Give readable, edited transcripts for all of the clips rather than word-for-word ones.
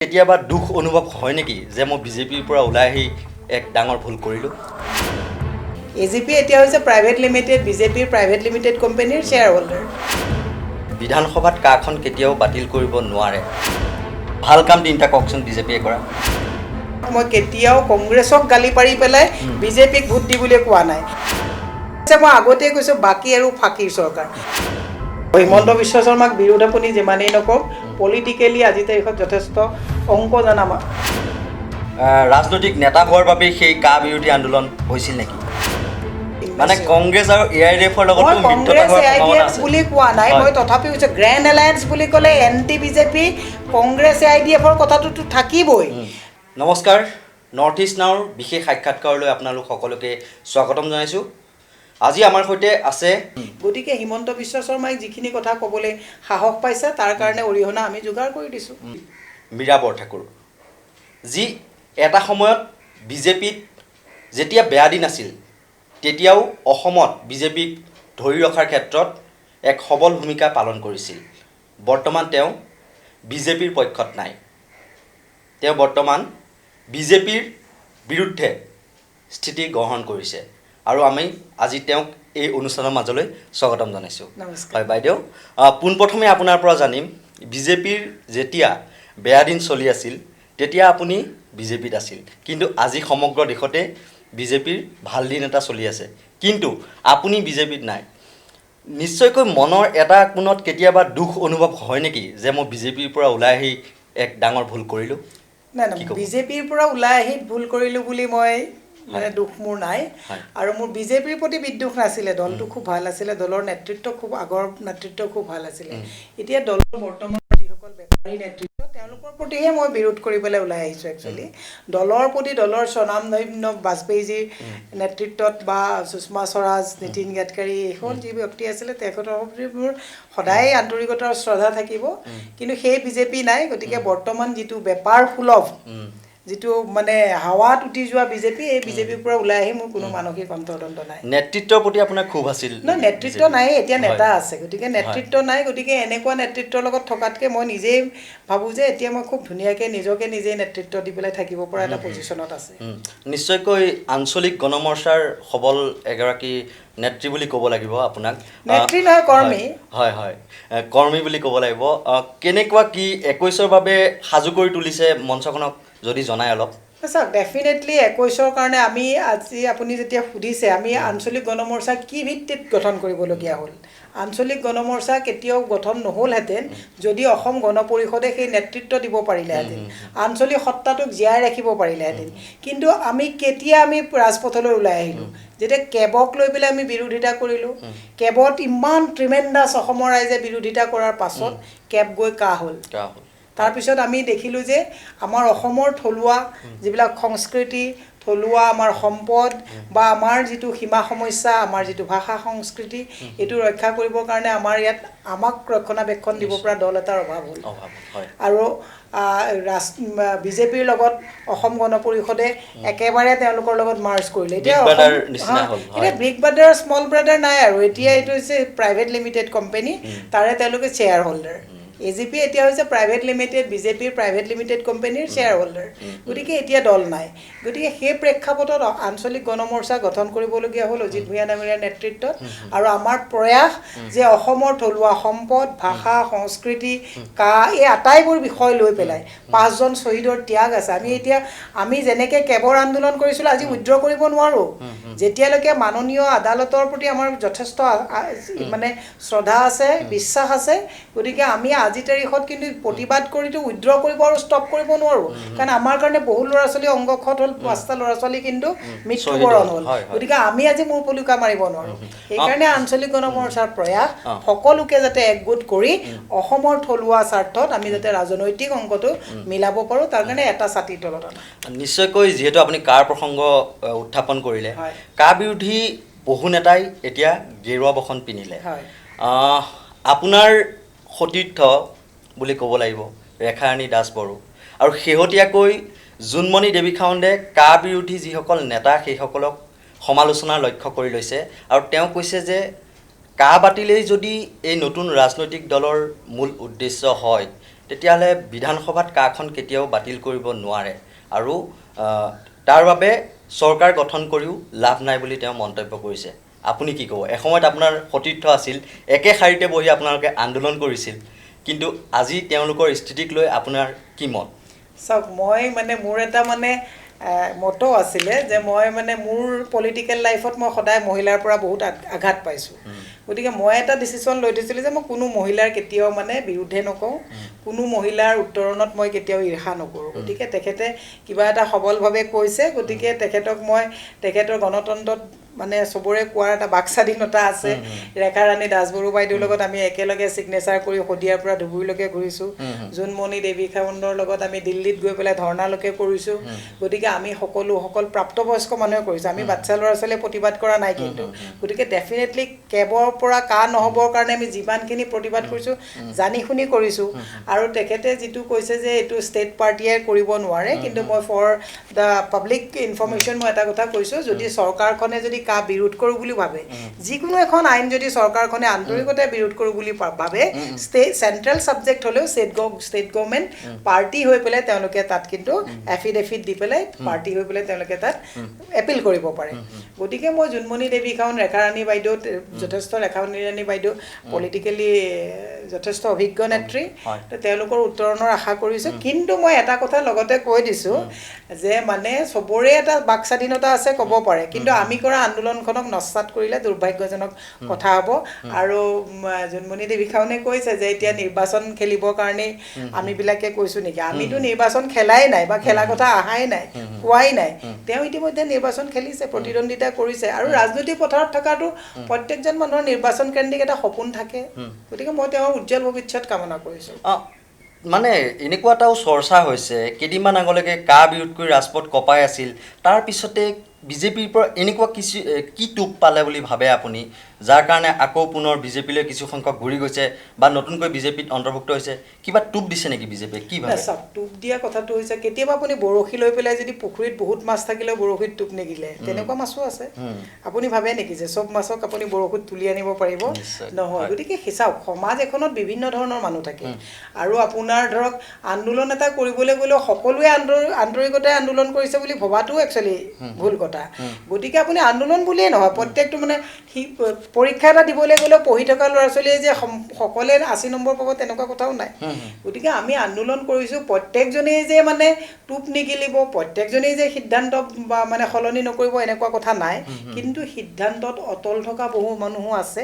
কেতিয়াবা দুখ অনুভৱ হয় নেকি যে মই বিজেপিৰ পৰা ওলাই আহি এক ডাঙৰ ভুল কৰিলোঁ? এজিপি এতিয়া হৈছে প্ৰাইভেট লিমিটেড, বিজেপিৰ প্ৰাইভেট লিমিটেড কোম্পানীৰ শ্বেয়াৰ হোল্ডাৰ। বিধানসভাত কাখন কেতিয়াও বাতিল কৰিব নোৱাৰে। ভাল কাম তিনিটা কওকচোন বিজেপিয়ে কৰা। মই কেতিয়াও কংগ্ৰেছক গালি পাৰি পেলাই বিজেপিক ভোট দি বুলি কোৱা নাই। মই আগতেই কৈছোঁ বাকী আৰু ফাঁকিৰ চৰকাৰ। হিমন্ত বিশ্ব শৰ্মাক বিৰোধ আপুনি যিমানেই নকওক, পলিটিকেলি আজিৰ তাৰিখত যথেষ্ট অংক জনা ৰাজনৈতিক নেতা হোৱাৰ বাবে সেই কা বিৰোধী আন্দোলন হৈছিল নেকি? মানে কংগ্ৰেছ আৰু AIDF-ৰ লগত মই কংগ্ৰেছ AIDF বুলি কোৱা নাই, মই তথাপিও কৈছোঁ গ্ৰেণ্ড এলায়েন্স বুলি ক'লে এণ্টি বিজেপি কংগ্ৰেছ AIDF-ৰ কথাটোতো থাকিবই। নমস্কাৰ, নৰ্থ ইষ্ট নাওৰ বিশেষ সাক্ষাৎকাৰলৈ আপোনালোক সকলোকে স্বাগতম জনাইছোঁ। আজি আমাৰ সৈতে আছে গতিকে হিমন্ত বিশ্ব শৰ্মাই যিখিনি কথা ক'বলৈ সাহস পাইছে তাৰ কাৰণে অৰিহণা আমি যোগাৰ কৰি দিছোঁ। মীৰা বৰঠাকুৰ, যি এটা সময়ত বিজেপিত যেতিয়া বেয়া দিন আছিল তেতিয়াও অসমত বিজেপিক ধৰি ৰখাৰ ক্ষেত্ৰত এক সবল ভূমিকা পালন কৰিছিল। বৰ্তমান তেওঁ বিজেপিৰ পক্ষত নাই। তেওঁ বৰ্তমান বিজেপিৰ বিৰুদ্ধে স্থিতি গ্ৰহণ কৰিছে আৰু আমি আজি তেওঁক এই অনুষ্ঠানৰ মাজলৈ স্বাগতম জনাইছোঁ। হয় বাইদেউ, পোনপ্ৰথমে আপোনাৰ পৰা জানিম, বিজেপিৰ যেতিয়া বেয়া দিন চলি আছিল তেতিয়া আপুনি বিজেপিত আছিল, কিন্তু আজি সমগ্ৰ দেশতে বিজেপিৰ ভাল দিন এটা চলি আছে, কিন্তু আপুনি বিজেপিত নাই। নিশ্চয়কৈ মনৰ এটা কোণত কেতিয়াবা দুখ অনুভৱ হয় নেকি যে মই বিজেপিৰ পৰা ওলাই আহি এক ডাঙৰ ভুল কৰিলোঁ? নাই নাই, বিজেপিৰ পৰা ওলাই আহি ভুল কৰিলোঁ বুলি মই দুখ মোৰ নাই, আৰু মোৰ বিজেপিৰ প্ৰতি বিদ্বেষ নাছিলে। দলটো খুব ভাল আছিলে, দলৰ নেতৃত্ব খুব আগৰ নেতৃত্ব খুব ভাল আছিলে। এতিয়া দলৰ বৰ্তমান যিসকল বেপাৰী নেতৃত্ব তেওঁলোকৰ প্ৰতিহে মই বিৰোধ কৰি পেলাই ওলাই আহিছোঁ। একচুৱেলি দলৰ প্ৰতি, দলৰ স্বনামধন্য বাজপেয়ীজীৰ নেতৃত্বত বা সুষমা স্বৰাজ, নীতিন গাডকাৰী এইখন যি ব্যক্তি আছিলে তেখেতৰ প্ৰতি মোৰ সদায় আন্তৰিকতাৰ শ্ৰদ্ধা থাকিব, কিন্তু সেই বিজেপি নাই। গতিকে বৰ্তমান যিটো বেপাৰ সুলভ, যিটো মানে হাৱাত উঠি যোৱা বিজেপি, এই বিজেপিৰ পৰা ওলাই আহি মোৰ কোনো মানসিক অন্তৰ্দ্বন্দ্ব নাই। নেতৃত্বৰ প্ৰতি আপোনাৰ ক্ষোভ আছিল? নহয়, নেতৃত্ব নাই, এতিয়া নেতা আছে, গতিকে নেতৃত্ব নাই। গতিকে এনেকুৱা নেতৃত্বৰ লগত থকাতকৈ মই নিজেই ভাবোঁ যে এতিয়া মই খুব ধুনীয়াকৈ নিজকে নিজেই নেতৃত্ব দি পেলাই থাকিব পৰা এটা পজিশ্যনত আছে। নিশ্চয়কৈ আঞ্চলিক গণমৰ্চাৰ সবল এগৰাকী নেত্ৰী বুলি ক'ব লাগিব আপোনাক। নেত্ৰী নহয়, কৰ্মী। হয় হয়, কৰ্মী বুলি ক'ব লাগিব। কেনেকুৱা কি 21ৰ বাবে সাজু কৰি তুলিছে মঞ্চখনক যদি জনায় অলপ। চাওক, ডেফিনেটলি 21ৰ কাৰণে আমি আজি আপুনি যেতিয়া সুধিছে আমি আঞ্চলিক গণমৰ্চা কি ভিত্তিত গঠন কৰিবলগীয়া হ'ল। আঞ্চলিক গণমৰ্চা কেতিয়াও গঠন নহ'লহেঁতেন যদি অসম গণ পৰিষদে সেই নেতৃত্ব দিব পাৰিলেহেঁতেন, আঞ্চলিক সত্তাটোক জীয়াই ৰাখিব পাৰিলেহেঁতেন। কিন্তু আমি কেতিয়া ৰাজপথলৈ ওলাই আহিলোঁ, যেতিয়া কেবক লৈ পেলাই আমি বিৰোধিতা কৰিলোঁ। কেবত ইমান ট্ৰিমেণ্ডাছ অসমৰ ৰাইজে বিৰোধিতা কৰাৰ পাছত কেব গৈ কা হ'ল। তাৰপিছত আমি দেখিলোঁ যে আমাৰ অসমৰ থলুৱা যিবিলাক সংস্কৃতি, থলুৱা আমাৰ সম্পদ বা আমাৰ যিটো সীমা সমস্যা, আমাৰ যিটো ভাষা সংস্কৃতি, এইটো ৰক্ষা কৰিবৰ কাৰণে আমাৰ ইয়াত আমাক ৰক্ষণাবেক্ষণ দিব পৰা দল এটাৰ অভাৱ হ'ল। আৰু বিজেপিৰ লগত অসম গণ পৰিষদে একেবাৰে তেওঁলোকৰ লগত মাৰ্জ কৰিলে। এতিয়া বিগ ব্ৰাদাৰ স্মল ব্ৰাদাৰ নাই আৰু, এতিয়া এইটো হৈছে প্ৰাইভেট লিমিটেড কোম্পানী, তাৰে তেওঁলোকে শ্বেয়াৰ হোল্ডাৰ। এজিপি এতিয়া হৈছে প্ৰাইভেট লিমিটেড, বিজেপিৰ প্ৰাইভেট লিমিটেড কোম্পানীৰ শ্বেয়াৰ হোল্ডাৰ। গতিকে এতিয়া দল নাই। গতিকে সেই প্ৰেক্ষাপটত আঞ্চলিক গণমৰ্চা গঠন কৰিবলগীয়া হ'ল অজিত ভূঞা ডাঙৰীয়াৰ নেতৃত্বত। আৰু আমাৰ প্ৰয়াস যে অসমৰ থলুৱা সম্পদ, ভাষা, সংস্কৃতি, এই আটাইবোৰ বিষয় লৈ পেলাই 5জন শ্বহীদৰ ত্যাগ আছে। আমি যেনেকৈ কেবৰ আন্দোলন কৰিছিলোঁ, আজি উইথড্ৰ কৰিব নোৱাৰোঁ। যেতিয়ালৈকে মাননীয় আদালতৰ প্ৰতি আমাৰ যথেষ্ট মানে শ্ৰদ্ধা আছে, বিশ্বাস আছে। গতিকে আমি আজিৰ তাৰিখত কিন্তু প্ৰতিবাদ কৰিতো উইথড্ৰ কৰিব আৰু ষ্টপ কৰিব নোৱাৰোঁ, কাৰণ আমাৰ কাৰণে বহু ল'ৰা ছোৱালী অংগক্ষত হ'ল, 5টা ল'ৰা ছোৱালী কিন্তু মৃত্যুবৰণ হ'ল। গতিকে আমি আজি মূৰ পলুকা মাৰিব নোৱাৰোঁ। সেইকাৰণে আঞ্চলিক গণমৰ্চাৰ প্ৰয়াস সকলোকে যাতে একগোট কৰি অসমৰ থলুৱা স্বাৰ্থত আমি যাতে ৰাজনৈতিক অংকটো মিলাব পাৰোঁ, তাৰ কাৰণে এটা ছাতিৰ তলত আনা। নিশ্চয়কৈ যিহেতু আপুনি কাৰ প্ৰসংগ উত্থাপন কৰিলে, কা বিৰোধী বহু নেতাই এতিয়া গেৰুৱা বসন পিন্ধিলে। আপোনাৰ সতীৰ্থ বুলি ক'ব লাগিব ৰেখাৰাণী দাস বড়ো, আৰু শেহতীয়াকৈ জোনমণি দেৱী খাউণ্ডে কা বিৰোধী যিসকল নেতা সেইসকলক সমালোচনাৰ লক্ষ্য কৰি লৈছে, আৰু তেওঁ কৈছে যে কা বাতিলেই যদি এই নতুন ৰাজনৈতিক দলৰ মূল উদ্দেশ্য হয় তেতিয়াহ'লে বিধানসভাত কাখন কেতিয়াও বাতিল কৰিব নোৱাৰে আৰু তাৰ বাবে চৰকাৰ গঠন কৰিও লাভ নাই বুলি তেওঁ মন্তব্য কৰিছে। আপুনি কি ক'ব? এসময়ত আপোনাৰ সতীৰ্থ আছিল, একে শাৰীতে বহি আপোনালোকে আন্দোলন কৰিছিল, কিন্তু আজি তেওঁলোকৰ স্থিতিক লৈ আপোনাৰ কি মত? চাওক, মই মানে মোৰ এটা মানে মটো আছিলে যে মই মানে মোৰ পলিটিকেল লাইফত মই সদায় মহিলাৰ পৰা বহুত আঘাত পাইছোঁ। গতিকে মই এটা ডিচিশ্যন লৈ থৈছিলোঁ যে মই কোনো মহিলাৰ কেতিয়াও মানে বিৰুদ্ধে নকওঁ, কোনো মহিলাৰ উত্তৰণত মই কেতিয়াও ঈৰ্ষা নকৰোঁ। গতিকে তেখেতে কিবা এটা সবলভাৱে কৈছে, গতিকে তেখেতক মই তেখেতৰ গণতন্ত্ৰত মানে চবৰে কোৱাৰ এটা বাক স্বাধীনতা আছে। ৰেখা ৰাণী দাসবৰুৱা বাইদেউৰ লগত আমি একেলগে ছিগনেচাৰ কৰি শদিয়াৰ পৰা ধুবুৰীলৈকে ঘূৰিছোঁ। জোনমণি দেৱী খাউণ্ডৰ লগত আমি দিল্লীত গৈ পেলাই ধৰ্ণালৈকে কৰিছোঁ। গতিকে আমি সকল প্ৰাপ্তবয়স্ক মানুহে কৰিছোঁ, আমি বাচ্চা ল'ৰা ছোৱালীয়ে প্ৰতিবাদ কৰা নাই কিন্তু। গতিকে ডেফিনেটলি কেবৰ পৰা কা নহ'বৰ কাৰণে আমি যিমানখিনি প্ৰতিবাদ কৰিছোঁ জানি শুনি কৰিছোঁ। আৰু তেখেতে যিটো কৈছে যে এইটো ষ্টেট পাৰ্টিয়ে কৰিব নোৱাৰে, কিন্তু মই ফৰ দ্য পাব্লিক ইনফৰ্মেশ্যন মই এটা কথা কৈছোঁ, যদি চৰকাৰখনে যদি কা বিৰোধ কৰোঁ বুলি ভাবে, যিকোনো এখন আইন যদি চৰকাৰখনে আন্তৰিকতাৰে বিৰোধ কৰোঁ বুলি ভাবে, চেণ্ট্ৰেল ছাবজেক্ট হ'লেও ষ্টেট গভৰ্ণমেণ্ট পাৰ্টি হৈ পেলাই তেওঁলোকে তাত কিন্তু এফিডেভিট দি পেলাই পাৰ্টি হৈ পেলাই তেওঁলোকে তাত এপিল কৰিব পাৰে। গতিকে মই জোনমণি দেৱী খাউণ্ড, ৰেখা ৰাণী বাইদেউ, যথেষ্ট ৰেখা ৰাণী বাইদেউ পলিটিকেলি যথেষ্ট অভিজ্ঞ নেত্ৰী, তেওঁলোকৰ উত্তৰণৰ আশা কৰিছোঁ। কিন্তু মই এটা কথা লগতে কৈ দিছোঁ যে মানে চবৰে এটা বাক স্বাধীনতা আছে, ক'ব পাৰে, কিন্তু আমি কৰা আন্দোলনখনক নস্যাৎ কৰিলে দুৰ্ভাগ্যজনক কথা হ'ব। আৰু জোনমণি দেৱী খাউণ্ডে কৈছে যে এতিয়া নিৰ্বাচন খেলিবৰ কাৰণেই আমিবিলাকে কৈছোঁ নেকি? আমিতো নিৰ্বাচন খেলাই নাই বা খেলা কথা অহাই নাই, কোৱাই নাই। তেওঁ ইতিমধ্যে নিৰ্বাচন খেলিছে, প্ৰতিদ্বন্দ্বিতা কৰিছে। আৰু ৰাজনৈতিক পথাৰত থকাটো প্ৰত্যেকজন মানুহৰ নিৰ্বাচন কেন্দ্ৰিক এটা সপোন থাকে। গতিকে মই তেওঁৰ উজ্জ্বল ভৱিষ্যত কামনা কৰিছোঁ। মানে এনেকুৱা এটাও চৰ্চা হৈছে, কেইদিনমান আগলৈকে কা বিৰোধ কৰি ৰাজপথ কঁপাই আছিল, তাৰপিছতে বিজেপিৰ পৰা এনেকুৱা কি টোপ পালে বুলি ভাবে আপুনি, যাৰ কাৰণে আকৌ পুনৰ বিজেপিলৈ কিছু সংখ্যক ঘূৰি গৈছে বা নতুনকৈ বিজেপিত অন্তৰ্ভুক্ত হৈছে? কিবা টোপ দিছে নেকি বিজেপিয়ে? কি ভাবে? চাওক, টোপ দিয়া কথাটো হৈছে, কেতিয়াবা আপুনি বৰশী লৈ পেলাই যদি পুখুৰীত বহুত মাছ থাকিলেও বৰশীত টোপ নিদিলে, তেনেকুৱা মাছো আছে। আপুনি ভাবে নেকি যে চব মাছক আপুনি বৰশীত তুলি আনিব পাৰিব? নহয়। গতিকে চাওক, সমাজ এখনত বিভিন্ন ধৰণৰ মানুহ থাকে। আৰু আপোনাৰ ধৰক আন্দোলন এটা কৰিবলৈ গ'লেও সকলোৱে আন্তৰিকতাৰে আন্দোলন কৰিছে বুলি ভবাটোও একচুৱেলি ভুল কথা। গতিকে আপুনি আন্দোলন বুলিয়েই নহয়, প্ৰত্যেকটো মানে পৰীক্ষা এটা দিবলৈ গ'লেও পঢ়ি থকা ল'ৰা ছোৱালীয়ে যে সকলোৱে 80 নম্বৰ পাব তেনেকুৱা কথাও নাই। গতিকে আমি আন্দোলন কৰিছোঁ, প্ৰত্যেকজনেই যে মানে টোপ নিগিলিব, প্ৰত্যেকজনেই যে সিদ্ধান্ত বা মানে সলনি নকৰিব এনেকুৱা কথা নাই। কিন্তু সিদ্ধান্তত অটল থকা বহু মানুহো আছে।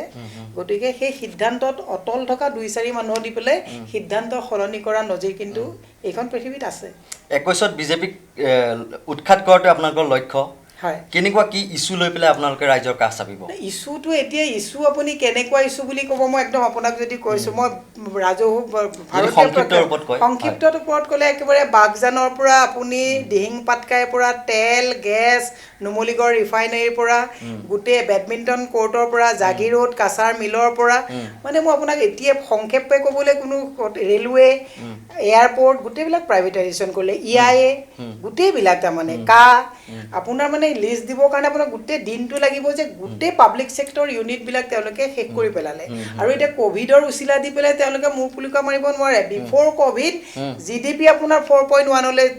গতিকে সেই সিদ্ধান্তত অটল থকা 2-4 মানুহ দি পেলাই সিদ্ধান্ত সলনি কৰা নজিৰ কিন্তু এইখন পৃথিৱীত আছে। 21ত বিজেপিক উৎখাত কৰাটো আপোনালোকৰ লক্ষ্য? হয়। কেনেকুৱা কি ইছ্যু লৈ পেলাই আপোনালোকে ৰাইজৰ কাষ চাপিব? ইছ্যুটো এতিয়া ইছ্যু আপুনি কেনেকুৱা ইছ্যু বুলি ক'ব, মই একদম আপোনাক যদি কৈছোঁ, মই সংক্ষিপ্তৰ ওপৰত ক'লে একেবাৰে বাগজানৰ পৰা আপুনি দিহিং পাটকাইৰ পৰা তেল, গেছ, নুমলীগড় ৰিফাইনেৰীৰ পৰা গোটেই বেডমিণ্টন কোৰ্টৰ পৰা, জাগিৰোড কাছাৰ মিলৰ পৰা, মানে মই আপোনাক এতিয়া সংক্ষেপে ক'বলৈ কোনো, ৰেলৱে, এয়াৰপৰ্ট গোটেইবিলাক প্ৰাইভেটাইজেশ্যন কৰিলে, EIA গোটেইবিলাক, তাৰমানে আপোনাৰ মানে লিষ্ট দিবৰ কাৰণে আপোনাক গোটেই দিনটো লাগিব যে গোটেই পাব্লিক ছেক্টৰ ইউনিটবিলাক তেওঁলোকে শেষ কৰি পেলালে। আৰু এতিয়া ক'ভিডৰ উচিলা দি পেলাই তেওঁলোকে মূৰ পুলিকা মাৰিব নোৱাৰে। বিফৰ ক'ভিড GDP আপোনাৰ 4.1লৈ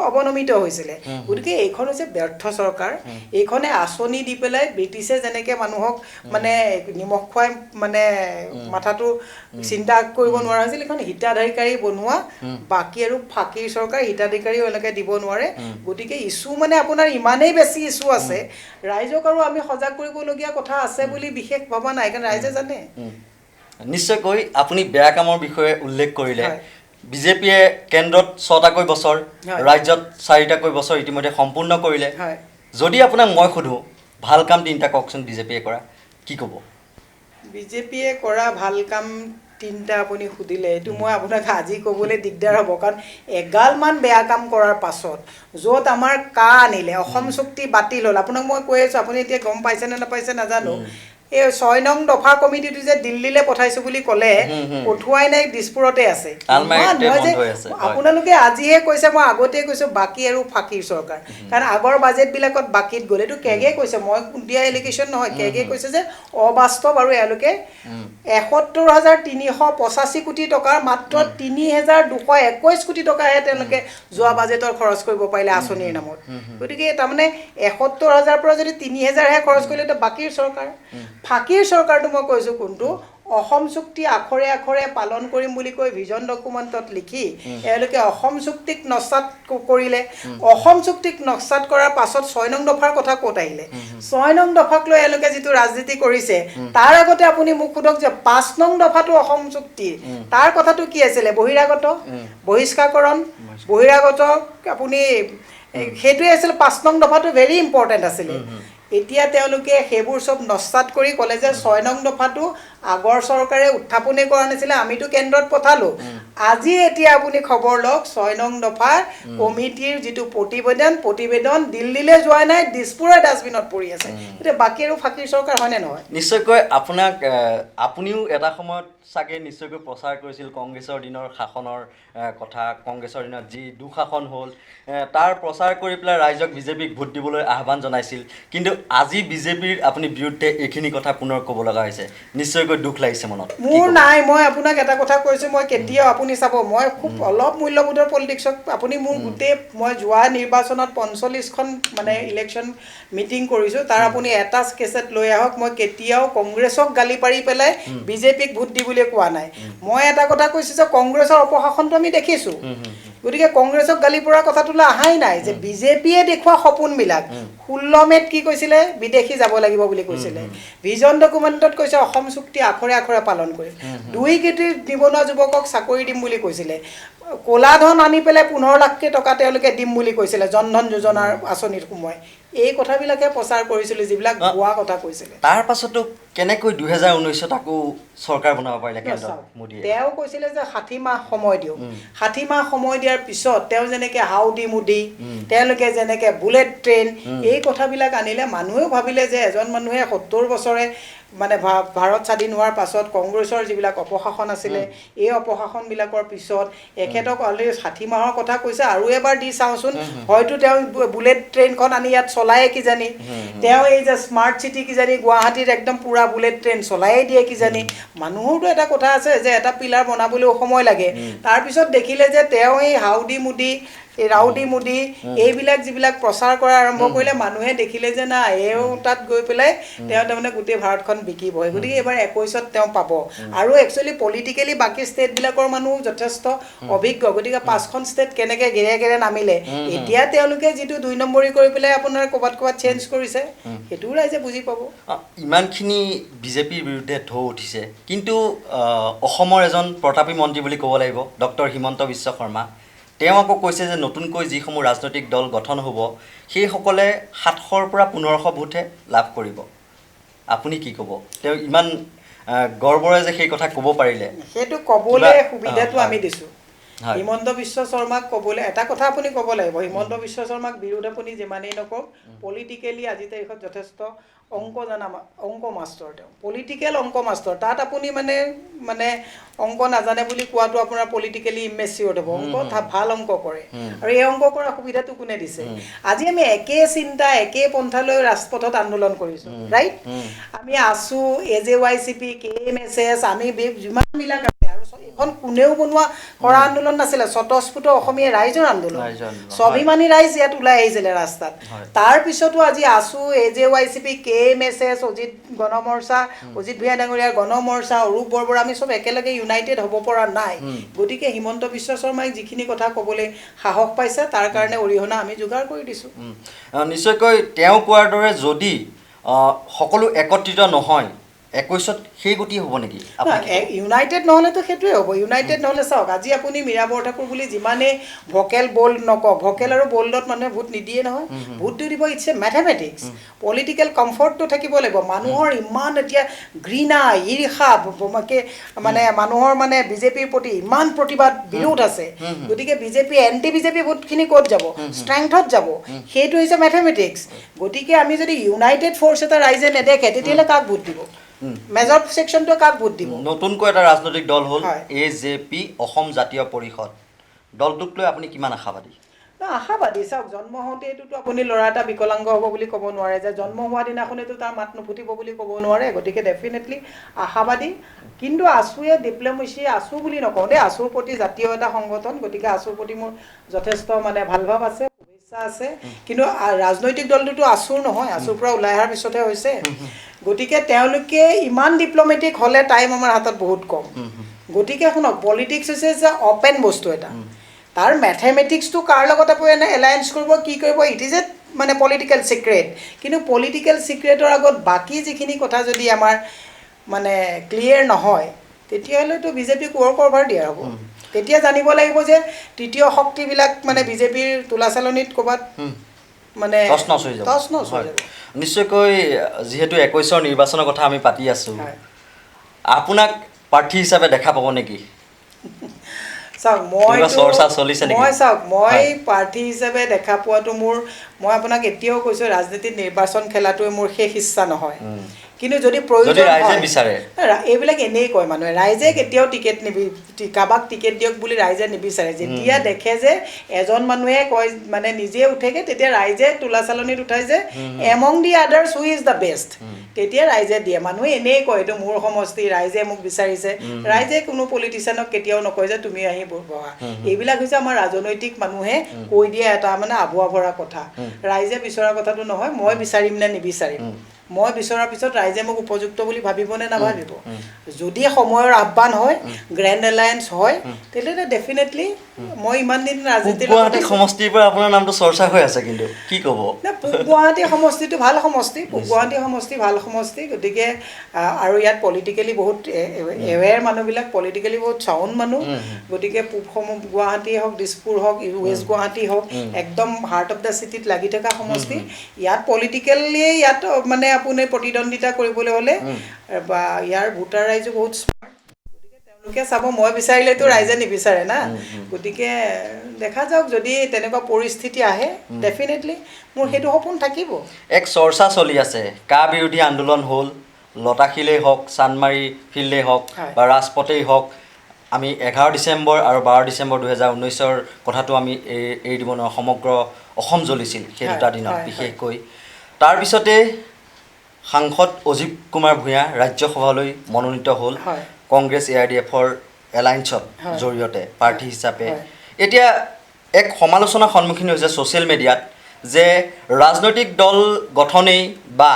অৱনমিত হৈছিলে। গতিকে এইখন হৈছে ব্যৰ্থ চৰকাৰ। এইখনে আঁচনি দি পেলাই ব্ৰিটিছে যেনেকৈ মানুহক মানে নিমখ খুৱাই মানে মাথাটো চিন্তা কৰিব নোৱাৰা হৈছিল, এইখন হিতাধিকাৰী বনোৱা, বাকী আৰু ফাঁকিৰ চৰকাৰ, হিতাধিকাৰীও এনেকৈ দিব নোৱাৰে। গতিকে ইছ্যু মানে আপোনাৰ ইমানেই বেছি ইছ্যু আছে, ৰাইজক আৰু আমি সজাগ কৰিবলগীয়া কথা আছে বুলি বিশেষ ভবা নাই, কাৰণ ৰাইজে জানে। নিশ্চয়কৈ আপুনি বেয়া কামৰ বিষয়ে উল্লেখ কৰিলে। বিজেপিয়ে কেন্দ্ৰত 6টাকৈ বছৰ, ৰাজ্যত 4টাকৈ বছৰ ইতিমধ্যে সম্পূৰ্ণ কৰিলে। যদি আপোনাক মই সোধোঁ, ভাল কাম 3টা কওকচোন বিজেপিয়ে কৰা, কি ক'ব? বিজেপিয়ে কৰা ভাল কাম 3টা আপুনি সুধিলে, এইটো মই আপোনাক আজি ক'বলৈ দিগদাৰ হ'ব, কাৰণ এগালমান বেয়া কাম কৰাৰ পাছত য'ত আমাৰ আনিলে, অসম চুক্তি বাতিল হ'ল, আপোনাক মই কৈ আছোঁ, আপুনি এতিয়া গম পাইছে নে নাপাইছে নাজানো, এই 6 নং দফা কমিটিটো যে দিল্লীলৈ পঠাইছো বুলি ক'লে পঠুৱাই নাই দিছপুৰতে আছে আপোনালোকে আজিহে কৈছে মই আগতেই কৈছোঁ বাকী আৰু ফাঁকিৰ চৰকাৰ কাৰণ আগৰ বাজেটবিলাকত বাকীত গ'ল এইটো কেগে কৈছে মই দিয়া এলিগেশ্যন নহয় কেগে কৈছে যে অবাস্তৱ আৰু এওঁলোকে ৭১,৩৮৫ কোটি টকাৰ মাত্ৰ ৩,২২১ কোটি টকাহে তেওঁলোকে যোৱা বাজেটৰ খৰচ কৰিব পাৰিলে আঁচনিৰ নামত গতিকে তাৰমানে ৭১,০০০ পৰা যদি ৩,০০০হে খৰচ কৰিলে তো বাকীৰ চৰকাৰ ফাঁকিৰ চৰকাৰটো মই কৈছোঁ কোনটো অসম চুক্তি আখৰে আখৰে পালন কৰিম বুলি কৈ ভিজন ডকুমেণ্টত লিখি এওঁলোকে অসম চুক্তিক নস্যাৎ কৰিলে অসম চুক্তিক নস্যাৎ কৰাৰ পাছত 6 নং দফাৰ কথা ক'ত আহিলে 6 নং দফাক লৈ এওঁলোকে যিটো ৰাজনীতি কৰিছে তাৰ আগতে আপুনি মোক সোধক যে 5 নং দফাটো অসম চুক্তি তাৰ কথাটো কি আছিলে বহিৰাগত বহিষ্কাৰকৰণ বহিৰাগত আপুনি সেইটোৱে আছিলে 5 নং দফাটো ভেৰি ইম্পৰ্টেণ্ট আছিলে এতিয়া তেওঁলোকে সেইবোৰ চব নস্যাৎ কৰি ক'লে যে 6 নং দফাটো আগৰ চৰকাৰে উত্থাপনে কৰা নাছিলে আমিতো কেন্দ্ৰত পঠালোঁ আজি এতিয়া আপুনি খবৰ লওক 6 নং দফাৰ কমিটিৰ যিটো প্ৰতিবেদন দিল্লীলৈ যোৱা নাই দিছপুৰৰ ডাষ্টবিনত পৰি আছে এতিয়া বাকী আৰু ফাঁকিৰ চৰকাৰ হয়নে নহয় নিশ্চয়কৈ আপুনিও এটা সময়ত চাগে নিশ্চয়কৈ প্ৰচাৰ কৰিছিল কংগ্ৰেছৰ দিনৰ শাসনৰ কথা কংগ্ৰেছৰ দিনত যি দুঃশাসন হ'ল তাৰ প্ৰচাৰ কৰি পেলাই ৰাইজক বিজেপিক ভোট দিবলৈ আহ্বান জনাইছিল কিন্তু আজি বিজেপিৰ আপুনি বিৰুদ্ধে এইখিনি কথা পুনৰ ক'ব লগা হৈছে নিশ্চয়কৈ দুখ লাগিছে মনত মোৰ নাই মই আপোনাক এটা কথা কৈছোঁ মই কেতিয়াও আপুনি চাব মই খুব অলপ মূল্যবোধৰ পলিটিক্সক আপুনি মোৰ গোটেই মই যোৱা নিৰ্বাচনত ৪৫খন মানে ইলেকশ্যন মিটিং কৰিছোঁ তাৰ আপুনি এটা কেছেট লৈ আহক মই কেতিয়াও কংগ্ৰেছক গালি পাৰি পেলাই বিজেপিক ভোট দি বুলি কোৱা নাই মই এটা কথা কৈছোঁ যে কংগ্ৰেছৰ অপশাসনটো আমি দেখিছোঁ গতিকে কংগ্ৰেছক গালি পৰাৰ কথাটোলৈ অহাই নাই যে বিজেপিয়ে দেখুওৱা সপোনবিলাক 16 মে'ত কি কৈছিলে বিদেশী যাব লাগিব বুলি কৈছিলে ভিজন ডকুমেণ্টত কৈছে অসম চুক্তি আখৰে আখৰে পালন কৰিম 2 কোটি নিবনুৱা যুৱকক চাকৰি দিম বুলি কৈছিলে ক'লা ধন আনি পেলাই 15 লাখ টকা তেওঁলোকে দিম বুলি কৈছিলে জনধন যোজনাৰ আঁচনিৰ সময় এই কথাবিলাকে প্ৰচাৰ কৰিছিলোঁ যিবিলাক ভুৱা কথা কৈছিলে তাৰ পাছতো কেনেকৈ 2019ত আকৌ চৰকাৰ বনাব পাৰিলে কেন্দ্ৰত মোদীয়ে তেওঁ কৈছিলে যে 60 মাহ সময় দিওঁ 60 মাহ সময় দিয়াৰ পিছত তেওঁ যেনেকৈ হাউডি মোদী তেওঁলোকে যেনেকৈ বুলেট ট্ৰেইন এই কথাবিলাক আনিলে মানুহেও ভাবিলে যে এজন মানুহে 70 বছৰে মানে ভাৰত স্বাধীন হোৱাৰ পাছত কংগ্ৰেছৰ যিবিলাক অপশাসন আছিলে এই অপশাসনবিলাকৰ পিছত এখেতক অলৰেডি 60 মাহৰ কথা কৈছে আৰু এবাৰ দি চাওঁচোন হয়তো তেওঁ বুলেট ট্ৰেইনখন আনি ইয়াত চলায়ে কিজানি তেওঁ এই যে স্মাৰ্ট চিটি কিজানি গুৱাহাটীত একদম পুৰা বুলেট ট্ৰেইন চলায়ে দিয়ে কিজানি মানুহৰতো এটা কথা আছে যে এটা পিলাৰ বনাবলৈও সময় লাগে তাৰপিছত দেখিলে যে তেওঁ এই হাউডি মোদী এই ৰাউডি মোদী এইবিলাক যিবিলাক প্ৰচাৰ কৰা আৰম্ভ কৰিলে মানুহে দেখিলে যে না এওঁ তাত গৈ পেলাই তেওঁ তাৰমানে গোটেই ভাৰতখন বিকিব গতিকে এইবাৰ 21ত তেওঁ পাব আৰু একচুৱেলি পলিটিকেলি বাকী ষ্টেটবিলাকৰ মানুহ যথেষ্ট অভিজ্ঞ গতিকে 5খন ষ্টেট কেনেকৈ গেৰে নামিলে এতিয়া তেওঁলোকে যিটো 2 নম্বৰী কৰি পেলাই আপোনাৰ ক'ৰবাত চেঞ্জ কৰিছে সেইটোও ৰাইজে বুজি পাব ইমানখিনি বিজেপিৰ বিৰুদ্ধে ঢৌ উঠিছে কিন্তু অসমৰ এজন প্ৰতাপী মন্ত্ৰী বুলি ক'ব লাগিব ডক্টৰ হিমন্ত বিশ্ব শৰ্মা তেওঁ আকৌ কৈছে যে নতুনকৈ যিসমূহ ৰাজনৈতিক দল গঠন হ'ব সেইসকলে 700ৰ পৰা 1500 ভোটহে লাভ কৰিব আপুনি কি ক'ব তেওঁ ইমান গৰ্বৰে যে সেই কথা ক'ব পাৰিলে সেইটো ক'বলৈ সুবিধাটো আমি দিছোঁ হিমন্ত বিশ্ব শৰ্মাক ক'বলৈ এটা কথা আপুনি ক'ব লাগিব হিমন্ত বিশ্ব শৰ্মাক বিৰোধ আপুনি যিমানেই নকওক পলিটিকেলি আজি তাৰিখত যথেষ্ট অংক মাষ্টৰ তেওঁ পলিটিকেল অংক মাষ্টৰ তাত আপুনি মানে অংক নাজানে বুলি কোৱাটো আপোনাৰ পলিটিকেলি ইমেচিয়ৰ্ড হ'ব অংক ভাল অংক কৰে আৰু এই অংক কৰা সুবিধাটো কোনে দিছে আজি আমি একে চিন্তা একে পন্থালৈ ৰাজপথত আন্দোলন কৰিছোঁ ৰাইট আমি আছোঁ AJYCP KMSS আমি যিমানবিলাক আছে আৰু এখন কোনেও বনোৱা কৰা আন্দোলন নাছিলে স্বতঃস্ফূৰ্ত অসমীয়া ৰাইজৰ আন্দোলন স্বাভিমানী ৰাইজ ইয়াত ওলাই আহিছিলে ৰাস্তাত তাৰপিছতো আজি আছোঁ AJYCP KMSS অজিত গণমৰ্চা অজিত ভূঞা ডাঙৰীয়াৰ গণমৰ্চা অৰূপ বৰবৰা আমি চব একেলগে ইউনাইটেড হ'ব পৰা নাই গতিকে হিমন্ত বিশ্ব শৰ্মাই যিখিনি কথা ক'বলৈ সাহস পাইছে তাৰ কাৰণে অৰিহণা আমি যোগাৰ কৰি দিছোঁ নিশ্চয়কৈ তেওঁ কোৱাৰ দৰে যদি সকলো একত্ৰিত নহয় 21ত সেই গতি হ'ব নেকি ইউনাইটেড নহ'লেতো সেইটোৱে হ'ব ইউনাইটেড নহ'লে চাওক আজি আপুনি মীৰা বৰঠাকুৰ বুলি যিমানেই ভকেল বল্ড নকওক ভকেল আৰু বল্ডত মানুহে ভোট নিদিয়ে নহয় ভোটটো দিব ইটছ এ মেথমেটিক্স পলিটিকেল কমফৰ্টটো থাকিব লাগিব মানুহৰ ইমান এতিয়া ঘৃণা ঈৰ্ষা মানে মানুহৰ মানে বিজেপিৰ প্ৰতি ইমান প্ৰতিবাদ বিৰোধ আছে গতিকে বিজেপি এণ্টি বিজেপি ভোটখিনি ক'ত যাব ষ্ট্ৰেংথত যাব সেইটো হৈছে মেথমেটিক্স গতিকে আমি যদি ইউনাইটেড ফ'ৰ্চ এটা ৰাইজে নেদেখে তেতিয়াহ'লে কাক ভোট দিব মেজৰ ছেকশ্যনটো কাক ভোট দিব? নতুনকৈ এটা ৰাজনৈতিক দল হ'ল AJP অসম জাতীয় পৰিষদ, দলটোক লৈ আপুনি কিমান আশাবাদী? আশাবাদী চাওক, জন্ম হওঁতেইটোতো আপুনি ল'ৰা এটা বিকলাংগ হ'ব বুলি ক'ব নোৱাৰে, যে জন্ম হোৱা দিনাখনেতো তাৰ মাত নুফুটিব বুলি ক'ব নোৱাৰে। গতিকে ডেফিনেটলি আশাবাদী। কিন্তু আছুৱে ডিপ্ল'মেচি, আছু বুলি নকওঁ দেই, আছুৰ প্ৰতি জাতীয় এটা সংগঠন, গতিকে আছুৰ প্ৰতি মোৰ যথেষ্ট মানে ভাল ভাৱ আছে, শুভেচ্ছা আছে। কিন্তু ৰাজনৈতিক দলটোতো আছুৰ নহয়, আছুৰ পৰা ওলাই অহাৰ পিছতহে হৈছে। গতিকে তেওঁলোকে ইমান ডিপ্ল'মেটিক হ'লে টাইম আমাৰ হাতত বহুত কম। গতিকে শুনক, পলিটিক্স হৈছে যে অপেন বস্তু এটা। তাৰ মেথেমেটিক্সটো কাৰ লগত আপুনি এলায়েন্স কৰিব, কি কৰিব, ইট ইজ এ মানে পলিটিকেল ছিক্ৰেট। কিন্তু পলিটিকেল ছিক্ৰেটৰ আগত বাকী যিখিনি কথা যদি আমাৰ মানে ক্লিয়াৰ নহয়, তেতিয়াহ'লেতো বিজেপিক ৱৰ্ক অভাৰ দিয়া হ'ব। তেতিয়া জানিব লাগিব যে তৃতীয় শক্তিবিলাক মানে বিজেপিৰ তোলাচালনিত ক'ৰবাত মানে তছনছ হৈ যাব। নিশ্চয়কৈ যিহেতু 21ৰ নিৰ্বাচনৰ কথা আমি পাতি আছোঁ, আপোনাক প্ৰাৰ্থী হিচাপে দেখা পাব নেকি? চাওক, মই প্ৰাৰ্থী হিচাপে দেখা পোৱাটো মই আপোনাক এতিয়াও কৈছোঁ, ৰাজনীতিত নিৰ্বাচন খেলাটোৱে মোৰ শেষ ইচ্ছা নহয়। কিন্তু যদি প্ৰয়োজন ৰাইজে বিচাৰে, এইবিলাক এনেই কয় মানুহে, ৰাইজে কেতিয়াও টিকেট কাৰোবাক টিকেট দিয়ক বুলি ৰাইজে নিবিচাৰে। যেতিয়া দেখে যে এজন মানুহে কয় মানে নিজে উঠেগে, তেতিয়া ৰাইজে তোলাচালনিত উঠাই যে among the others who is the best, তেতিয়া ৰাইজে দিয়ে। মানুহে এনেই কয় এইটো মোৰ সমষ্টি, ৰাইজে মোক বিচাৰিছে। ৰাইজে কোনো পলিটিচিয়ানক কেতিয়াও নকয় যে তুমি আহি বহা। এইবিলাক হৈছে আমাৰ ৰাজনৈতিক মানুহে কৈ দিয়া এটা মানে আভুৱা ভৰা কথা। ৰাইজে বিচৰা কথাটো নহয়, মই বিচাৰিম নে নিবিচাৰিম। মই বিচৰাৰ পিছত ৰাইজে মোক উপযুক্ত বুলি ভাবিব নে নাভাবিব। যদি সময়ৰ আহ্বান হয়, গ্ৰেণ্ড এলায়েন্স হয়, তেতিয়াহ'লে ডেফিনেটলি মই ইমান দিন ৰাজনীতিৰ গুৱাহাটী সমষ্টিৰ পৰা আপোনাৰ নামটো চৰ্চা হৈ আছে, কিন্তু কি ক'ব? পূব গুৱাহাটী সমষ্টিটো ভাল সমষ্টি, পূব গুৱাহাটী সমষ্টি ভাল সমষ্টি। গতিকে আৰু ইয়াত পলিটিকেলি বহুত এৱেৰ মানুহবিলাক, পলিটিকেলি বহুত চাউণ্ড মানুহ। গতিকে পূব গুৱাহাটী হওক, দিছপুৰ হওক, ৱেষ্ট গুৱাহাটী হওক, একদম হাৰ্ট অফ দ্য চিটিত লাগি থকা সমষ্টি। ইয়াত পলিটিকেলি ইয়াত মানে আপুনি প্ৰতিদ্বন্দ্বিতা কৰিবলৈ হ'লে বা ইয়াৰ ভোটাৰ ৰাইজো বহুত স্মাৰ্ট। গতিকে তেওঁলোকে চাব, মই বিচাৰিলেতো ৰাইজে নিবিচাৰে না। গতিকে দেখা যাওক, যদি তেনেকুৱা পৰিস্থিতি আহে, ডেফিনেটলি মোৰ সেইটো সপোন থাকিব। এক চৰ্চা চলি আছে, কা বিৰোধী আন্দোলন হ'ল, লতাশিলেই হওক, চান্দমাৰী ফিল্ডেই হওক বা ৰাজপথেই হওক, আমি 11 ডিচেম্বৰ আৰু 12 ডিচেম্বৰ 2019ৰ কথাটো আমি এৰি দিব নোৱাৰোঁ। সমগ্ৰ অসম জ্বলিছিল সেই দুটা দিনত বিশেষকৈ। তাৰপিছতে সাংসদ অজিত কুমাৰ ভূঞা ৰাজ্যসভালৈ মনোনীত হ'ল কংগ্ৰেছ ARDFৰ এলায়েন্সৰ জৰিয়তে প্ৰাৰ্থী হিচাপে। এতিয়া এক সমালোচনাৰ সন্মুখীন হৈছে ছ'চিয়েল মিডিয়াত যে ৰাজনৈতিক দল গঠনেই বা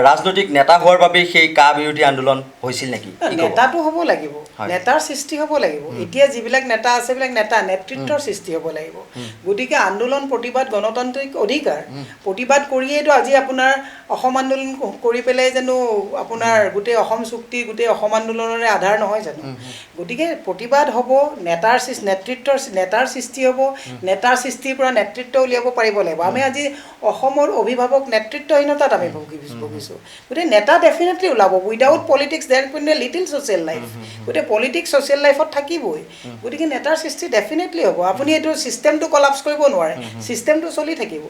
ৰাজনৈতিক নেতা হোৱাৰ বাবেই সেই কা বিৰোধী আন্দোলন হৈছিল নেকি? নেতাটো হ'ব লাগিব, নেতাৰ সৃষ্টি হ'ব লাগিব। এতিয়া যিবিলাক নেতা আছে, সেইবিলাক নেতৃত্বৰ সৃষ্টি হ'ব লাগিব। গতিকে আন্দোলন, প্ৰতিবাদ গণতান্ত্ৰিক অধিকাৰ। প্ৰতিবাদ কৰিয়েইতো আজি আপোনাৰ অসম আন্দোলন কৰি পেলাই জানো আপোনাৰ গোটেই অসম চুক্তি, গোটেই অসম আন্দোলনৰে আধাৰ নহয় জানো? গতিকে প্ৰতিবাদ হ'ব, নেতাৰ সৃষ্টি হ'ব, নেতাৰ সৃষ্টিৰ পৰা নেতৃত্ব উলিয়াব পাৰিব লাগিব। আমি আজি অসমৰ অভিভাৱক নেতৃত্বহীনতাত আমি ভুগিছোঁ। গতিকে নেতা ডেফিনেটলি ওলাব। উইদাউট পলিটিক্স দেৰ in a little social life. গতিকে পলিটিক্স ছ'চিয়েল লাইফত থাকিবই। গতিকে নেতাৰ সৃষ্টি ডেফিনেটলি হ'ব। আপুনি এইটো ছিষ্টেমটো কলাপছ কৰিব নোৱাৰে, ছিষ্টেমটো চলি থাকিব,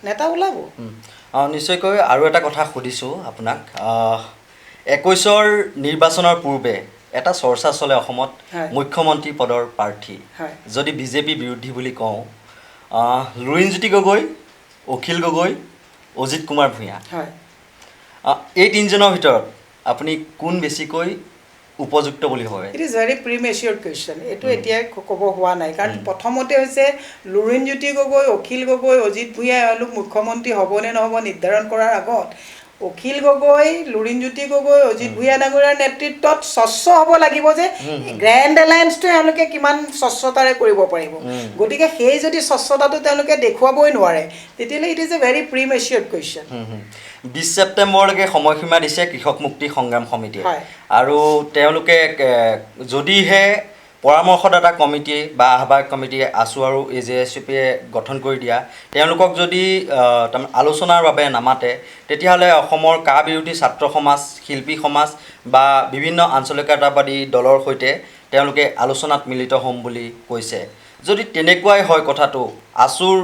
নেতা ওলাব। নিশ্চয়কৈ। আৰু এটা কথা সুধিছোঁ আপোনাক, 21ৰ নিৰ্বাচনৰ পূৰ্বে এটা চৰ্চা চলে অসমত, মুখ্যমন্ত্ৰী পদৰ প্ৰাৰ্থী যদি বিজেপি বিৰোধী বুলি কওঁ, লুৰিণজ্যোতি গগৈ, অখিল গগৈ, অজিত কুমাৰ ভূঞা, এই তিনিজনৰ ভিতৰত আপুনি কোন বেছিকৈ উপযুক্ত বুলি ভাবে? It is very premature question. এইটো এতিয়াই ক'ব হোৱা নাই, কাৰণ প্ৰথমতে হৈছে লুৰিণজ্যোতি গগৈ, অখিল গগৈ, অজিত ভূঞা এওঁলোক মুখ্যমন্ত্ৰী হ'ব নে নহ'ব নিৰ্ধাৰণ কৰাৰ আগত অখিল গগৈ, লুৰিণজ্যোতি গগৈ, অজিত ভূঞা ডাঙৰীয়াৰ নেতৃত্বত স্বচ্ছ হ'ব লাগিব যে গ্ৰেণ্ড এলায়েন্সটো তেওঁলোকে কিমান স্বচ্ছতাৰে কৰিব পাৰিব। গতিকে সেই যদি স্বচ্ছতাটো তেওঁলোকে দেখুৱাবই নোৱাৰে, তেতিয়াহ'লে it is a very premature question. 20 ছেপ্টেম্বৰলৈকে সময়সীমা দিছে কৃষক মুক্তি সংগ্ৰাম সমিতিয়ে, আৰু তেওঁলোকে যদিহে পৰামৰ্শদাতা কমিটি বা আহ্বায়ক কমিটিয়ে আছু আৰু AJSPয়ে গঠন কৰি দিয়া, তেওঁলোকক যদি আলোচনাৰ বাবে নামাতে, তেতিয়াহ'লে অসমৰ কা বিৰোধী ছাত্ৰ সমাজ, শিল্পী সমাজ বা বিভিন্ন আঞ্চলিকতাবাদী দলৰ সৈতে তেওঁলোকে আলোচনাত মিলিত হ'ম বুলি কৈছে। যদি তেনেকুৱাই হয় কথাটো, আছুৰ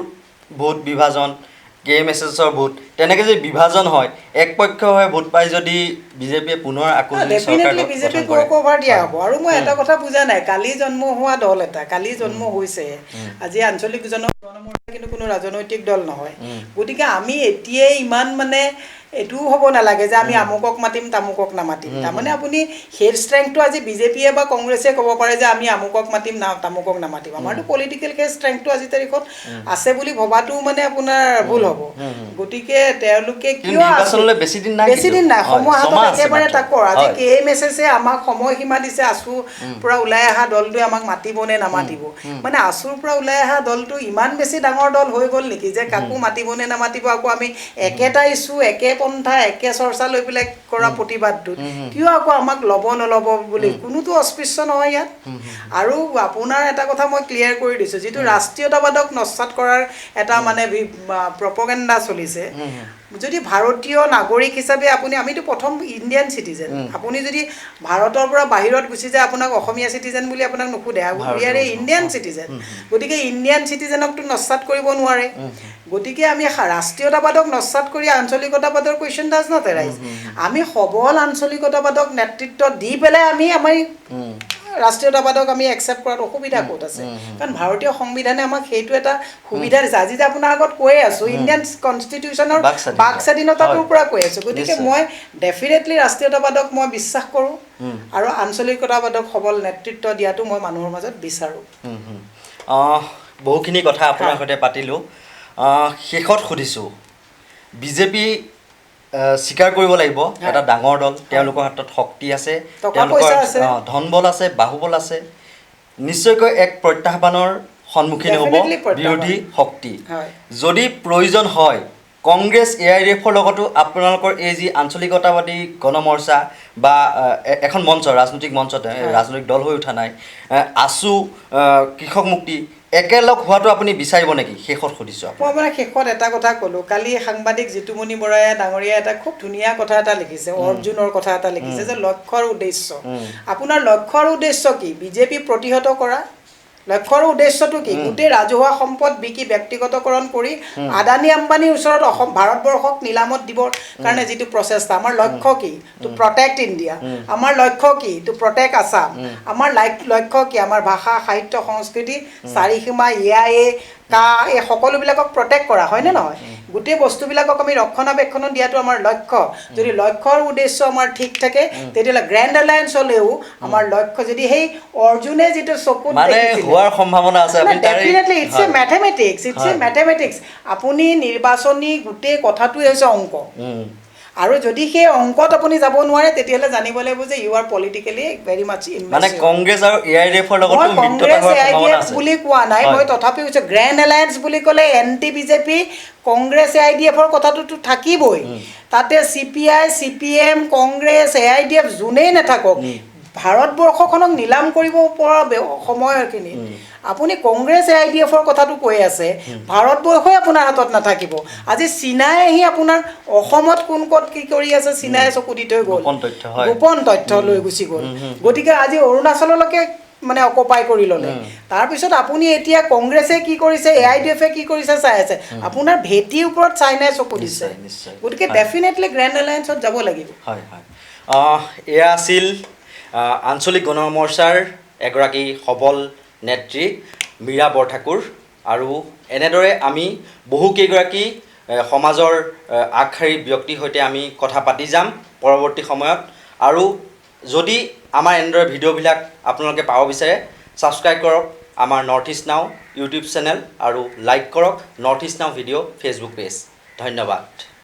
ভোট বিভাজন, KMSSৰ ভোট তেনেকৈ যদি বিভাজন হয় একপক্ষ হৈ ভোট পাই যদি বিজেপিয়ে পুনৰ আকৌ যদি চৰকাৰ ডেফিনেটলি বিজেপিক ৱৰ্ক অভাৰ দিয়া হ'ব আৰু মই এটা কথা বুজা নাই কালি জন্ম হোৱা দল এটা কালি জন্ম হৈছে আজি আঞ্চলিক জনমৰ্চা কিন্তু কোনো ৰাজনৈতিক দল নহয় গতিকে আমি এতিয়াই ইমান মানে এইটোও হ'ব নালাগে যে আমি আমুকক মাতিম তামুকক নামাতিম তাৰমানে আপুনি সেই ষ্ট্ৰেংথটো আজি বিজেপিয়ে বা কংগ্ৰেছে ক'ব পাৰে যে আমি আমুকক মাতিম তামুকক নামাতিম আমাৰতো পলিটিকেল সেই ষ্ট্ৰেংথটো আজি তাৰিখত আছে বুলি ভবাটো মানে আপোনাৰ ভুল হ'ব গতিকে তেওঁলোকে কিয় বেছি দিন নাই সময় হাতত একেবাৰে তাকৰ আজি KMSSে আমাক সময়সীমা দিছে আছুৰ পৰা ওলাই অহা দলটোৱে আমাক মাতিব নে নামাতিব মানে আছুৰ পৰা ওলাই অহা দলটো ইমান বেছি ডাঙৰ দল হৈ গ'ল নেকি যে কাকো মাতিব নে নামাতিব আকৌ আমি একেটা ইছ্যু একে পন্থা একে চৰ্চা লৈ পেলাই কৰা প্ৰতিবাদটোত কিয় আকৌ আমাক ল'ব নল'ব বুলি কোনোতো অস্পৃশ্য নহয় ইয়াত আৰু আপোনাৰ এটা কথা মই ক্লিয়াৰ কৰি দিছোঁ যিটো ৰাষ্ট্ৰীয়তাবাদক নস্যাৎ কৰাৰ এটা মানে প্ৰপগেণ্ডা চলিছে যদি ভাৰতীয় নাগৰিক হিচাপে আমিতো প্ৰথম ইণ্ডিয়ান চিটিজেন আপুনি যদি ভাৰতৰ পৰা বাহিৰত গুচি যায় আপোনাক অসমীয়া চিটিজেন বুলি আপোনাক নুসুধে we are a Indian citizen গতিকে ইণ্ডিয়ান চিটিজেনকতো নস্যাৎ কৰিব নোৱাৰে গতিকে আমি ৰাষ্ট্ৰীয়তাবাদক নস্যাৎ কৰি আঞ্চলিকতাবাদৰ কুৱেশ্যন ডাজ নট এৰাইজ আমি সবল আঞ্চলিকতাবাদক নেতৃত্ব দি পেলাই আমি ৰাষ্ট্ৰীয়তাবাদক আমি একচেপ্ট কৰাত অসুবিধা ক'ত আছে কাৰণ ভাৰতীয় সংবিধানে আমাক সেইটো এটা সুবিধা দিছে আজি যে আপোনাৰ আগত কৈয়ে আছোঁ ইণ্ডিয়ান কনষ্টিটিউশ্যনৰ বাক স্বাধীনতাটোৰ পৰা কৈ আছোঁ গতিকে মই ডেফিনেটলি ৰাষ্ট্ৰীয়তাবাদক মই বিশ্বাস কৰোঁ আৰু আঞ্চলিকতাবাদক সবল নেতৃত্ব দিয়াটো মই মানুহৰ মাজত বিচাৰোঁ বহুখিনি কথা আপোনাৰ সৈতে পাতিলোঁ শেষত সুধিছোঁ বিজেপি স্বীকাৰ কৰিব লাগিব এটা ডাঙৰ দল তেওঁলোকৰ হাতত শক্তি আছে তেওঁলোকৰ ধনবল আছে বাহুবল আছে নিশ্চয়কৈ এক প্ৰত্যাহ্বানৰ সন্মুখীন হ'ব বিৰোধী শক্তি যদি প্ৰয়োজন হয় কংগ্ৰেছ AIDFৰ লগতো আপোনালোকৰ এই যি আঞ্চলিকতাবাদী গণমৰ্চা বা এখন মঞ্চ ৰাজনৈতিক মঞ্চত ৰাজনৈতিক দল হৈ উঠা নাই আছু কৃষক মুক্তি একেলগ হোৱাটো আপুনি বিচাৰিব নেকি শেষত সুধিছোঁ মই মানে শেষত এটা কথা ক'লোঁ কালি সাংবাদিক জিতুমণি বৰাই ডাঙৰীয়া এটা খুব ধুনীয়া কথা এটা লিখিছে অৰ্জুনৰ কথা এটা লিখিছে যে লক্ষ্যৰ উদ্দেশ্য আপোনাৰ লক্ষ্যৰ উদ্দেশ্য কি বিজেপি প্ৰতিহত কৰা লক্ষ্যৰ উদ্দেশ্যটো কি গোটেই ৰাজহুৱা সম্পদ বিকি ব্যক্তিগতকৰণ কৰি আদানী আম্বানীৰ ওচৰত ভাৰতবৰ্ষক নিলামত দিবৰ কাৰণে যিটো প্ৰচেষ্টা আমাৰ লক্ষ্য কি টু প্ৰটেক্ট ইণ্ডিয়া আমাৰ লক্ষ্য কি টু প্ৰটেক্ট আছাম আমাৰ লক্ষ্য কি আমাৰ ভাষা সাহিত্য সংস্কৃতি চাৰিসীমা EIA এই সকলোবিলাকক প্ৰটেক্ট কৰা হয়নে নহয় গোটেই বস্তুবিলাকক আমি ৰক্ষণাবেক্ষণ দিয়াটো আমাৰ লক্ষ্য যদি লক্ষ্যৰ উদ্দেশ্য আমাৰ ঠিক থাকে তেতিয়াহ'লে গ্ৰেণ্ড এলায়েন্স হ'লেও আমাৰ লক্ষ্য যদি সেই অৰ্জুনে যিটো চকুত হোৱাৰ সম্ভাৱনা আছে ডেফিনেটলি ইটছ এ মেথেমেটিক্স আপুনি নিৰ্বাচনী গোটেই কথাটোৱে হৈছে অংক আৰু যদি সেই অংকত আপুনি যাব নোৱাৰে তেতিয়াহ'লে জানিব লাগিব যে ইউ আৰ পলিটিকেলি ভেৰি মাছ মানে কংগ্ৰেছ আৰু AIDFৰ লগত কংগ্ৰেছ AIDF বুলি কোৱা নাই মই তথাপিও কৈছোঁ গ্ৰেণ্ড এলায়েন্স বুলি ক'লে এণ্টি বিজেপি কংগ্ৰেছ AIDFৰ কথাটোতো থাকিবই তাতে CPI CPM কংগ্ৰেছ AIDF যোনেই নাথাকক ভাৰতবৰ্ষখনক নিলাম কৰিব পৰা সময়খিনি আপুনি কংগ্ৰেছ AIDFৰ কথাটো কৈ আছে ভাৰতবৰ্ষই আপোনাৰ হাতত নাথাকিব আজি চীনাই আহি আপোনাৰ অসমত কোন ক'ত কি কৰি আছে চীনাই চকু দি থৈ গ'ল গোপন তথ্য লৈ গুচি গ'ল গতিকে আজি অৰুণাচললৈকে মানে অকুপাই কৰি ল'লে তাৰপিছত আপুনি এতিয়া কংগ্ৰেছে কি কৰিছে AIDFে কি কৰিছে চাই আছে আপোনাৰ ভেটিৰ ওপৰত চাইনাই চকু দিছে গতিকে ডেফিনেটলি গ্ৰেণ্ড এলায়েন্সত যাব লাগিব হয় হয় এয়া আছিল আঞ্চলিক গণমৰ্চাৰ এগৰাকী সবল নেত্ৰী মীৰা বৰঠাকুৰ আৰু এনেদৰে আমি বহুকেইগৰাকী সমাজৰ আগশাৰীৰ ব্যক্তিৰ সৈতে আমি কথা পাতি যাম পৰৱৰ্তী সময়ত আৰু যদি আমাৰ এনেদৰে ভিডিঅ'বিলাক আপোনালোকে পাব বিচাৰে ছাবস্ক্ৰাইব কৰক আমাৰ নৰ্থ ইষ্ট নাও ইউটিউব চেনেল আৰু লাইক কৰক নৰ্থ ইষ্ট নাও ভিডিঅ' ফেচবুক পেজ ধন্যবাদ